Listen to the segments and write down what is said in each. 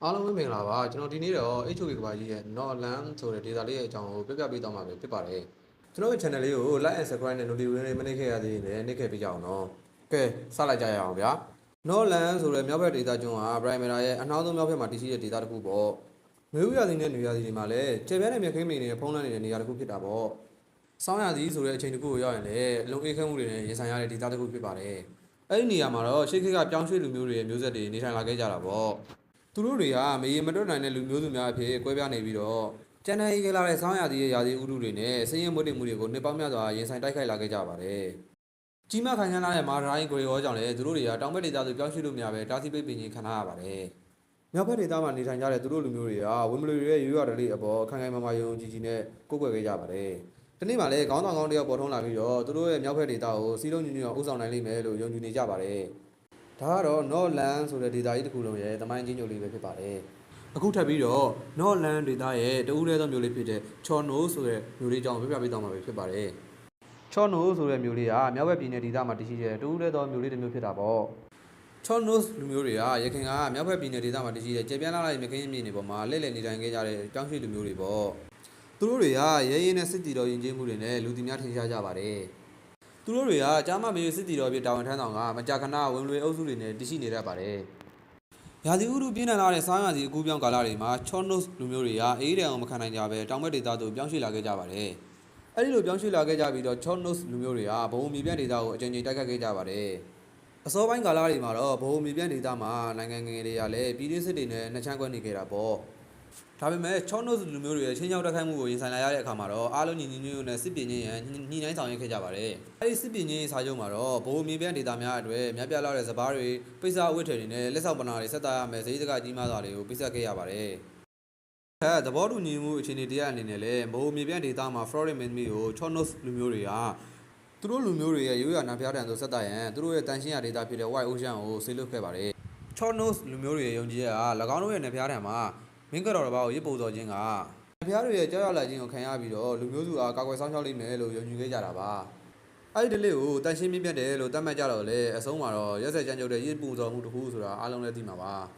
အားလုံးပဲမင်္ဂလာပါကျွန်တော်ဒီနေ့တော့ HOK ကဘာကြီးရဲ့ Northland ဆိုတဲ့ data လေးရဲ့အကြောင်းကိုပြပြပေးသွားမှာပဲဖြစ်ပါတယ်ကျွန်တော်ရဲ့ channel လေးကို like and subscribe နဲ့ notification မနှိပ်ခဲ့ရသေးရင်လည်းနှိပ်ခဲ့ပေးကြအောင်နော်ကဲစလိုက်ကြရအောင်ဗျာ Northland ဆိုတဲ့မြောက်ဘက် data ကျွန်းဟာ Primera ရဲ့အနောက်ဆုံးမြောက်ဘက်မှာတည်ရှိတဲ့ data တစ်ခုပေါ့မြို့ရသည်နဲ့နေရာသည်တွေမှာလည်းခြေပြားနဲ့မြက်ခင်းမိနေတဲ့ဖုံးလန်းနေတဲ့နေရာတစ်ခုဖြစ်တာပေါ့စောင်းရသည်ဆိုတဲ့အချိန်တစ်ခုကိုရောက်ရင်လည်းအလုံးအေးခဲမှုတွေနဲ့ရင်ဆိုင်ရတဲ့ data တစ်ခုဖြစ်ပါတယ်အဲ့ဒီနေရာမှာတော့ရှေ့ခေတ်ကပြောင်းရွှေ့လူမျိုးတွေရဲ့မျိုးဆက်တွေနေထိုင်လာခဲ့ကြတာပေါ့သူတို့တွေကမရေမတွက်နိုင်တဲ့လူမျိုးစုများအဖြစ်ကွဲပြားနေပြီးတော့ကျန်တဲ့ရေးကြလာတဲ့ဆောင်းရာသီရဲ့ရာသီဥတုတွေနဲ့ဆင်းရဲမွတ်တင်မှုတွေကိုနှစ်ပေါင်းများစွာရင်ဆိုင်တိုက်ခိုက်လာခဲ့ကြပါတယ်။ကြီးမားခိုင်ခန့်လာတဲ့မာဒရိုင်းဂရီရောကြောင့်လည်းသူတို့တွေကတောင်ဘက်ဒေသသို့ပြောင်းရွှေ့လို့မရပဲတားဆီးပိတ်ပင်ခြင်းခံရပါတယ်။မြောက်ဘက်ဒေသမှာနေထိုင်ကြတဲ့သူတို့လူမျိုးတွေကဝင်းမလူတွေရဲ့ရိုးရာဓလေ့အပေါ်ခိုင်ခိုင်မာမာယုံကြည်ကြည်နဲ့ကိုးကွယ်ခဲ့ကြပါတယ်။ဒီနေ့မှလည်းခေါင်းဆောင်ကောင်းတယောက်ပေါ်ထွန်းလာပြီးတော့သူတို့ရဲ့မြောက်ဘက်ဒေသကိုစီးလုံးညွညွအောင်ဥဆောင်နိုင်လိမ့်မယ်လို့ယုံကြည်နေကြပါတယ်။ဒါကတော့ Northland ဆိုတဲ့ဒေသကြီးတစ်ခုလုံးရဲ့သမိုင်းချင်းညိုလေးပဲဖြစ်ပါတယ်။အခုထပ်ပြီးတော့ Northland ဒေသရဲ့တဦးတည်းသောမြို့လေးဖြစ်တဲ့ Chorno ဆိုတဲ့မြို့လေးအကြောင်းပြပြပေးသွားမှာပဲဖြစ်ပါတယ်။ Chorno ဆိုတဲ့မြို့လေးကမြောက်ဘက်ပြည်နယ်ဒေသမှာတည်ရှိတဲ့တဦးတည်းသောမြို့လေးတစ်မြို့ဖြစ်တာပေါ့။ Chorno လူမျိုးတွေကရခိုင်ကမြောက်ဘက်ပြည်နယ်ဒေသမှာတည်ရှိတဲ့ကျေပြန့်လာတဲ့မြခင်းမြင့်တွေပေါ်မှာလှည့်လည်နေထိုင်ခဲ့ကြတဲ့တောင်ရွှေလူမျိုးတွေပေါ့။သူတို့တွေကရဲရဲနဲ့စစ်တီတော်ယဉ်ကျေးမှုတွေနဲ့လူတီများထင်ရှားကြပါတယ်။သူတို့တွေကကြားမမေစစ်တီတော်ပြတာဝန်ထမ်းဆောင်ကမကြာခဏဝင်လွေအုပ်စုတွေနဲ့တည်ရှိနေတတ်ပါတယ်။ရာသီဥတုပြင်းထန်လာတဲ့ဆောင်းရာသီအကူးပြောင်းကာလတွေမှာ Chornos လူမျိုးတွေကအေးတဲ့အောင်မခံနိုင်ကြပဲတောင်ဘက်ဒေသသို့ပြောင်းရွှေ့လာခဲ့ကြပါတယ်။အဲဒီလိုပြောင်းရွှေ့လာခဲ့ကြပြီးတော့ Chornos လူမျိုးတွေကဘုံမြေပြန့်ဒေသကိုအကြိမ်ကြိမ်တိုက်ခတ်ခဲ့ကြပါတယ်။အစောပိုင်းကာလတွေမှာတော့ဘုံမြေပြန့်ဒေသမှာနိုင်ငံငယ်တွေကလည်းပြည်တွင်းစစ်တွေနဲ့နှချမ်းကွဲနေခဲ့တာပေါ့။ဒါပေမဲ့ Chornos လူမျိုးတွေရဲ့ချင်းချောက်တိုက်ခိုက်မှုကိုရင်ဆိုင်လာရတဲ့အခါမှာတော့အားလုံးညီညီညွတ်ညွတ်နဲ့စစ်ပင်ချင်းရန်ညှိနှိုင်းဆောင်ရွက်ခဲ့ကြပါတယ်။အဲဒီစစ်ပင်ချင်းစာချုပ်မှာတော့ဘုံမြေပြန့်ဒေသများအတွက်များပြားလာတဲ့စပားတွေပိတ်စာအဝတ်ထည်တွေနဲ့လက်ဆောင်ပနာတွေဆက်တာရမယ်ဈေးစကားကြီးမားစွာတွေကိုပိတ်ဆက်ခဲ့ရပါတယ်။သဘောတူညီမှုအခြေအနေတရားအနေနဲ့လည်းဘုံမြေပြန့်ဒေသမှာ Florida မင်းသမီးကို Chornos လူမျိုးတွေကသူတို့လူမျိုးတွေရဲ့ရိုးရာနာဖျားတံသို့ဆက်တာရန်သူတို့ရဲ့တန်ရှင်းရာဒေသဖြစ်တဲ့ White Ocean ကိုဆေးလွတ်ခဲ့ပါတယ်။ Chornos လူမျိုးတွေရဲ့ယုံကြည်ရတာ၎င်းတို့ရဲ့နာဖျားတံမှာမင်းကတော်တစ်ပါးကိုရစ်ပို့တော်ခြင်းကဖျားတွေရဲ့ကြောက်ရွံ့လာခြင်းကိုခံရပြီးတော့လူမျိုးစုအားကာကွယ်ဆောင်ရှောက်လိမ့်မယ်လို့ယုံကြည်ခဲ့ကြတာပါအဲ့ဒီဒလေးကိုတန်ရှင်းမြင့်ပြတ်တယ်လို့သတ်မှတ်ကြတော့လေအဆုံးမှာတော့ရက်ဆက်ကြမ်းကြုတ်တဲ့ရစ်ပူတော်မှုတစ်ခုဆိုတာအားလုံးလည်းသိမှာပါ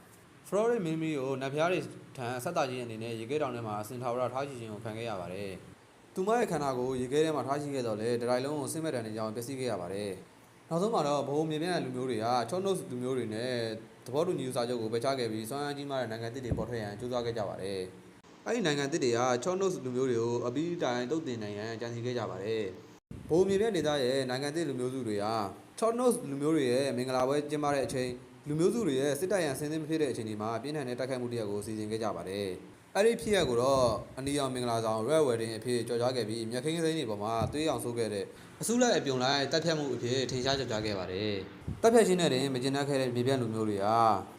ဖလော်ရစ်မင်းမီကိုနတ်ဖျားတွေထံဆက်တာခြင်းအနေနဲ့ရေခဲတောင်ထဲမှာအစင်ထာဝရထားရှိခြင်းကိုခံခဲ့ရပါတယ်သူမရဲ့ခန္ဓာကိုရေခဲထဲမှာထားရှိခဲ့တော့လေဒရိုင်လုံးကိုစစ်မဲ့တန်နေကြောင်းပျက်စီးခဲ့ရပါတယ်နောက်ဆုံးမှာတော့ဘုံမြေပြန့်လူမျိုးတွေက Chornos လူမျိုးတွေနဲ့သဘောတူညီစာချုပ်ကိုပယ်ချခဲ့ပြီးစွမ်းအားကြီးမားတဲ့နိုင်ငံသစ်တွေပေါ်ထွက်ရန်ကြိုးစားခဲ့ကြပါတယ်။အဲဒီနိုင်ငံသစ်တွေက Chornos လူမျိုးတွေကိုအပြီးတိုင်တုတ်တင်နိုင်ရန်ကြံစည်ခဲ့ကြပါတယ်။ဘုံမြေပြန့်ဒေသရဲ့နိုင်ငံသစ်လူမျိုးစုတွေက Chornos လူမျိုးတွေရဲ့မင်္ဂလာပွဲကျင်းပတဲ့အချိန်လူမျိုးစုတွေရဲ့စစ်တပ်ရန်ဆင်းသင်းမဖြစ်တဲ့အချိန်ဒီမှာပြင်းထန်တဲ့တိုက်ခိုက်မှုတရားကိုစီစဉ်ခဲ့ကြပါတယ်။အဲ့ဒီဖြစ်ရပ်ကိုတော့အနီအောင်မင်္ဂလာဆောင် Red Wedding အဖြစ်ကြော်ကြားခဲ့ပြီးမြက်ခင်းစိမ်းတွေပေါ်မှာသွေးအောင်ဆိုးခဲ့တဲ့အစုလိုက်အပြုံလိုက်တပ်ဖြတ်မှုအဖြစ်ထင်ရှားကြော်ကြားခဲ့ပါတယ်။တပ်ဖြတ်ခြင်းနဲ့တင်မကျင်တတ်ခဲ့တဲ့မြေပြန့်လူမျိုးတွေ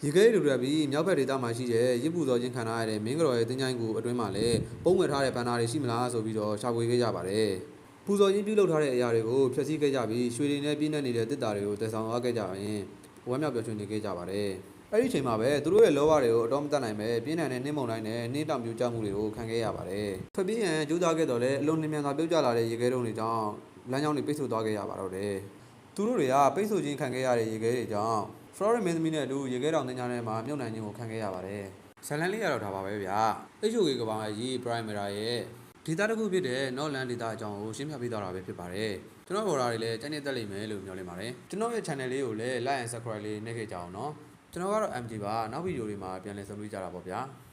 ကရေခဲလူတွေပြီးမြောက်ဘက်ဒေသမှာရှိတဲ့ရစ်ပူစော်ချင်းခံထားရတဲ့မင်းကတော်ရဲ့တင်းချိုင်းကိုအတွင်းမှာလည်းပုံဝယ်ထားတဲ့ဘန်နာတွေရှိမလားဆိုပြီးတော့ရှာဖွေခဲ့ကြပါတယ်။ပူဇော်ချင်းပြုလုပ်ထားတဲ့အရာတွေကိုဖျက်ဆီးခဲ့ကြပြီးရွှေတွေနဲ့ပြည့်နေနေတဲ့တစ်တာတွေကိုတည်ဆောင်သွားခဲ့ကြရင်ဝမ်းမြောက်ပျော်ရွှင်နေခဲ့ကြပါတယ်။အဲ့ဒီအချိန်မှာပဲသူတို့ရဲ့လောဘတွေကိုအတော်မတတ်နိုင်ပဲပြင်းထန်တဲ့နှင်းမုန်တိုင်းနဲ့နှင်းတောင်ပြိုကျမှုတွေကိုခံခဲ့ရပါတယ်။ထွက်ပြေးရန်ကြိုးစားခဲ့တော့လည်းအလွန်နှင်းမြန်စွာပြုတ်ကျလာတဲ့ရေခဲတုံးတွေကြောင့်လမ်းကြောင်းတွေပိတ်ဆို့သွားခဲ့ရပါတော့တယ်။သူတို့တွေကပိတ်ဆို့ခြင်းခံခဲ့ရတဲ့ရေခဲတွေကြောင့် Florida မင်းသမီးနဲ့အတူရေခဲတောင်တင်ကြားထဲမှာမြုပ်နှံခြင်းကိုခံခဲ့ရပါတယ်။ဇလန်လေးရတော့ဒါပါပဲဗျာ။ HOK ကဘာကြီး Primera ရဲ့ဒေတာတစ်ခုဖြစ်တဲ့ Northland ဒေတာအကြောင်းကိုရှင်းပြပေးသွားတာပဲဖြစ်ပါတယ်။ကျွန်တော်ဘော်ဒါတွေလည်းတိုက်နေတက်လိမ့်မယ်လို့မျှော်လင့်ပါတယ်။ကျွန်တော်ရဲ့ channel လေးကိုလည်း like and subscribe လေးနှိပ်ခဲ့ကြအောင်နော်။ကျွန်တော်ကတော့ MG ပါနောက်ဗီဒီယိုတွေမှာပြန်လည်ဆုံတွေ့ကြတာပေါ့ဗျာ။